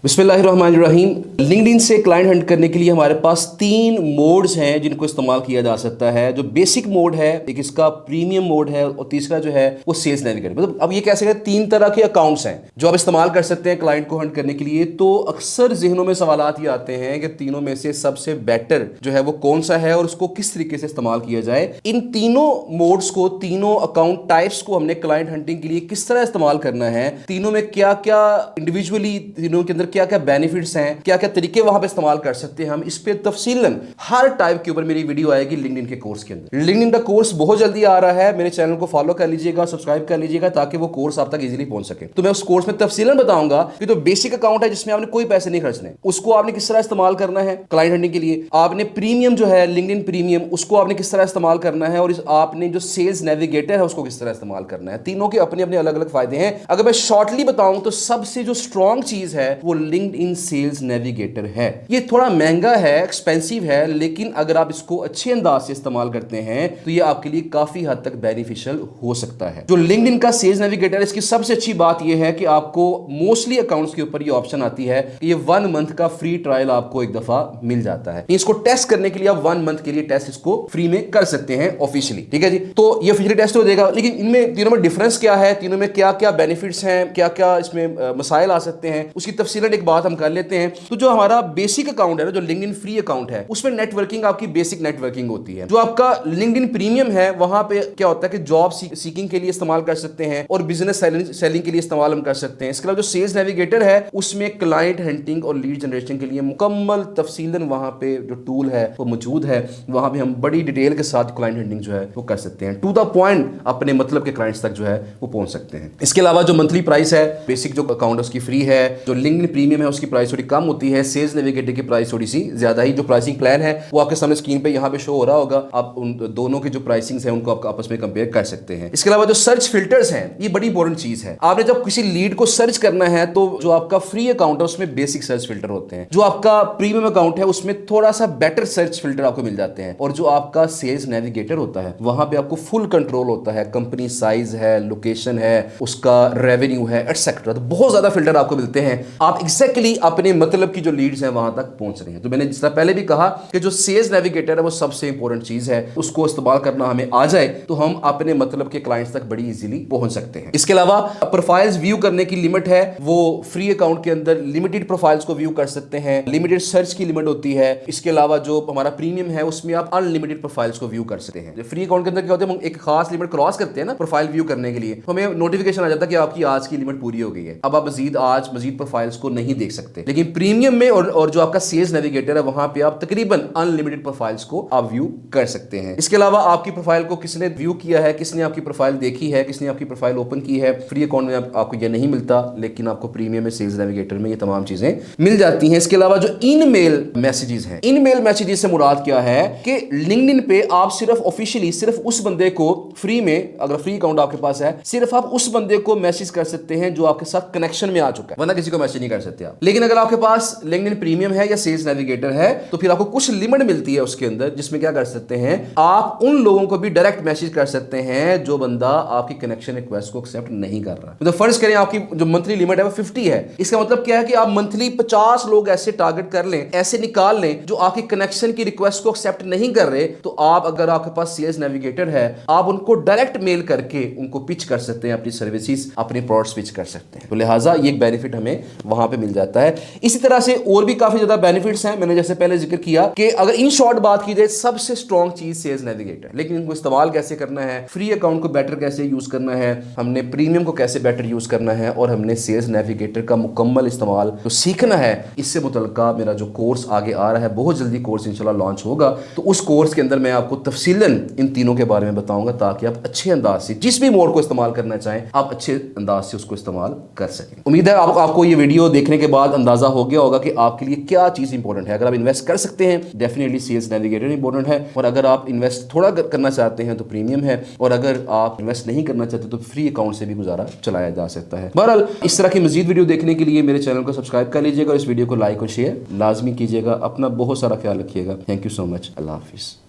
बिस्मिल्लाहिर्रहमानिर्रहीम। लिंक्डइन से client Hunt करने के लिए हमारे पास 3 मोड्स हैं जिनको इस्तेमाल किया जा सकता है। जो बेसिक मोड है, एक इसका प्रीमियम मोड है और तीसरा जो है वो सेल्स नेविगेटर। मतलब अब ये कह सकते हैं 3 तरह के अकाउंट्स हैं जो आप इस्तेमाल कर सकते हैं क्लाइंट को हंट करने के लिए। तो अक्सर जहनों में सवालात ये आते हैं कि तीनों में से सबसे बेटर जो है वो कौन सा है और उसको किस तरीके से इस्तेमाल किया जाए। इन तीनों मोड्स को, तीनों अकाउंट टाइप्स को हमने क्लाइंट हंटिंग के लिए किस तरह इस्तेमाल करना है, तीनों में क्या क्या इंडिविजुअली, तीनों के अंदर क्या क्या बेनिफिट्स हैं, क्या क्या तरीके वहां पे इस्तेमाल कर सकते हैं हम, इस पे तफसीलन हर टाइप के ऊपर मेरी वीडियो आएगी लिंक्डइन के कोर्स के अंदर। लिंक्डइन का कोर्स बहुत जल्दी आ रहा है, मेरे चैनल को फॉलो कर लीजिएगा, सब्सक्राइब कर लीजिएगा ताकि वो कोर्स आप तक इजीली पहुंच सके। तो मैं उस कोर्स में तफसीलन बताऊंगा कि जो बेसिक अकाउंट है जिसमें आपने कोई पैसे नहीं खर्चने, उसको आपने किस तरह इस्तेमाल करना है क्लाइंट हंटिंग के लिए। आपने प्रीमियम जो है लिंक्डइन प्रीमियम, उसको आपने किस तरह इस्तेमाल करना है, और आपने जो सेल्स नेविगेटर है उसको किस तरह इस्तेमाल करना है। तीनों के अपने अपने अलग अलग फायदे हैं। अगर मैं शॉर्टली बताऊं तो सबसे जो स्ट्रॉन्ग चीज है वो लिंक्डइन सेल्स नेविगेटर है। ये थोड़ा महंगा है, एक्सपेंसिव है, लेकिन अगर आप इसको अच्छे अंदाज से इस्तेमाल करते हैं तो ये आपके लिए काफी हद तक बेनिफिशियल हो सकता है। जो लिंक्डइन का सेल्स नेविगेटर है, इसकी सबसे अच्छी बात यह है कि आपको मोस्टली अकाउंट्स के ऊपर ये ऑप्शन आती है कि ये 1 मंथ का फ्री ट्रायल आपको एक दफा मिल जाता है। इसको टेस्ट करने के लिए आप 1 मंथ के लिए टेस्ट इसको फ्री में कर सकते हैं ऑफिशियली। ठीक है जी, तो ये फ्री टेस्ट हो जाएगा। लेकिन इनमें तीनों में डिफरेंस क्या है, तीनों में क्या क्या बेनिफिट्स हैं, क्या क्या इसमें मसाइल आ सकते हैं, उसकी तफसीलन एक बात हम कर लेते हैं। तो जो हमारा बेसिक अकाउंट है ना, जो लिंक्डइन फ्री अकाउंट है, उसमें नेटवर्किंग आपकी बेसिक नेटवर्किंग होती है। जो आपका लिंक्डइन प्रीमियम है वहां पे क्या होता है कि जॉब सीकिंग के लिए इस्तेमाल कर सकते हैं और बिजनेस सेलिंग के लिए इस्तेमाल हम कर सकते हैं। इसके अलावा जो सेल्स नेविगेटर है उसमें क्लाइंट हंटिंग और लीड जनरेशन के लिए मुकम्मल तफसीलन वहां पे जो टूल है वो मौजूद है। वहां पे हम बड़ी डिटेल के साथ क्लाइंट हंटिंग जो है वो कर सकते हैं, टू द पॉइंट अपने मतलब के क्लाइंट्स तक जो है वो पहुंच सकते हैं। इसके अलावा जो मंथली प्राइस है, बेसिक जो अकाउंट है उसकी फ्री है, जो लिंक्डइन प्रीमियम है उसकी प्राइस थोड़ी कम होती है, सेल्स नेविगेटर की प्राइस थोड़ी सी ज्यादा ही। जो प्राइसिंग प्लान है वो आपके सामने स्क्रीन पे यहाँ पे शो हो रहा होगा, आप उन दोनों की जो प्राइसिंग है उनको आप आपस में कंपेयर कर सकते हैं। इसके अलावा जो सर्च फिल्टर्स हैं, ये बड़ी इंपॉर्टेंट चीज है। आपने जब किसी लीड को सर्च करना है तो जो आपका फ्री अकाउंट है उसमें बेसिक सर्च फिल्टर होते हैं, जो आपका प्रीमियम अकाउंट है उसमें थोड़ा सा बेटर सर्च फिल्टर आपको मिल जाते हैं, और जो आपका सेल्स नेविगेटर होता है वहां पे आपको फुल कंट्रोल होता है। कंपनी साइज है, लोकेशन है, उसका रेवेन्यू है, एटसेट्रा। तो बहुत ज्यादा फिल्टर आपको मिलते हैं, आप एग्जैक्टली अपने मतलब की जो लीड्स हैं वहां तक पहुंच रहे हैं। तो मैंने जिस तरह पहले भी कहा कि जो सेल्स नेविगेटर है वो सबसे इंपॉर्टेंट चीज है, उसको इस्तेमाल करना हमें आ जाए तो हम अपने मतलब के क्लाइंट्स तक बड़ी इजीली पहुंच सकते हैं। इसके अलावा प्रोफाइल्स व्यू करने की लिमिट है, वो फ्री अकाउंट के अंदर लिमिटेड प्रोफाइल्स को व्यू कर सकते हैं, लिमिटेड सर्च की लिमिट होती है। इसके अलावा जो हमारा प्रीमियम है उसमें आप अनलिमिटेड प्रोफाइल्स को व्यू कर सकते हैं। फ्री अकाउंट के अंदर क्या होता है, हम एक खास लिमिट क्रॉस करते हैं ना प्रोफाइल व्यू करने के लिए, तो हमें नोटिफिकेशन आ जाता है कि आपकी आज की लिमिट पूरी हो गई है, अब आप मजीद प्रोफाइल्स को नहीं देख सकते। लेकिन प्रीमियम में और जो आपका सेल्स नेविगेटर है वहां पे आप तकरीबन अनलिमिटेड प्रोफाइल्स को आप व्यू कर सकते हैं। इसके अलावा आपकी प्रोफाइल को किसने व्यू किया है, किसने आपकी प्रोफाइल देखी है, किसने आपकी प्रोफाइल ओपन की है, फ्री अकाउंट में आपको यह नहीं मिलता, लेकिन आपको प्रीमियम में सेल्स नेविगेटर में ये तमाम चीजें मिल जाती हैं। इसके अलावा जो ईमेल मैसेजेस हैं, ईमेल मैसेजेस से मुराद क्या है कि लिंक्डइन पे आप सिर्फ ऑफिशियली सिर्फ उस बंदे को फ्री में, अगर फ्री अकाउंट आपके पास है, सिर्फ आप उस बंदे को मैसेज कर सकते हैं जो आपके साथ कनेक्शन में आ चुका है, वरना किसी को मैसेज नहीं कर सकते आप। लेकिन अगर आपके पास लिंक्डइन प्रीमियम है या सेल्स नेविगेटर है तो फिर आपको कुछ लिमिट मिलती है उसके अंदर, जिसमें क्या कर सकते हैं, आप उन लोगों को भी डायरेक्ट मैसेज कर सकते हैं जो बंदा आपकी कनेक्शन रिक्वेस्ट को एक्सेप्ट नहीं कर रहा। तो फर्ज करें आपकी जो मंथली लिमिट है वो 50 है, इसका मतलब क्या है कि आप मंथली 50 लोग ऐसे टारगेट कर लें, ऐसे निकाल लें जो आपकी कनेक्शन की रिक्वेस्ट को एक्सेप्ट नहीं कर रहे, तो आप, अगर आपके पास सेल्स नेविगेटर है, आप उनको डायरेक्ट मेल करके उनको पिच कर सकते हैं, अपनी सर्विसेज, अपने प्रोडक्ट्स पिच कर सकते हैं। तो लिहाजा ये एक बेनिफिट हमें वहां पे मिल जाता है। इसी तरह से और भी काफी ज्यादा बेनिफिट्स हैं, मैंने जैसे पहले जिक्र किया कि अगर इन शॉर्ट बात की जाए सबसे स्ट्रॉन्ग चीज सेल्स नेविगेटर, लेकिन इनको इस्तेमाल कैसे करना है, फ्री अकाउंट को बेटर कैसे यूज करना है, हमने प्रीमियम को कैसे बेटर यूज करना है, और हमने सेल्स नेविगेटर का मुकम्मल इस्तेमाल जो सीखना है, इससे मुतल्लिका मेरा जो कोर्स आगे आ रहा है, बहुत जल्दी कोर्स इंशाल्लाह लॉन्च होगा। तो उस कोर्स के अंदर मैं आपको तफसीलन इन तीनों के बारे में बताऊंगा ताकि आप अच्छे अंदाज से जिस भी मोड को इस्तेमाल करना चाहें आप अच्छे अंदाज से उसको इस्तेमाल कर सकें। उम्मीद है आपको ये वीडियो देखने के बाद अंदाजा हो गया होगा कि आपके लिए क्या चीज इंपॉर्टेंट है। अगर आप इन्वेस्ट कर सकते हैं डेफिनेटली सेल्स नेविगेटर इंपॉर्टेंट है, और अगर आप इन्वेस्ट थोड़ा करना चाहते हैं तो प्रीमियम है, और अगर आप इन्वेस्ट नहीं करना चाहते तो फ्री अकाउंट से भी गुजारा चलाया जा सकता है। बहरहाल इस तरह की मजीद वीडियो देखने के लिए मेरे चैनल को सब्सक्राइब कर लीजिएगा और इस वीडियो को लाइक और शेयर लाजमी कीजिएगा। अपना बहुत सारा ख्याल रखिएगा। Thank you so much. Allah Hafiz.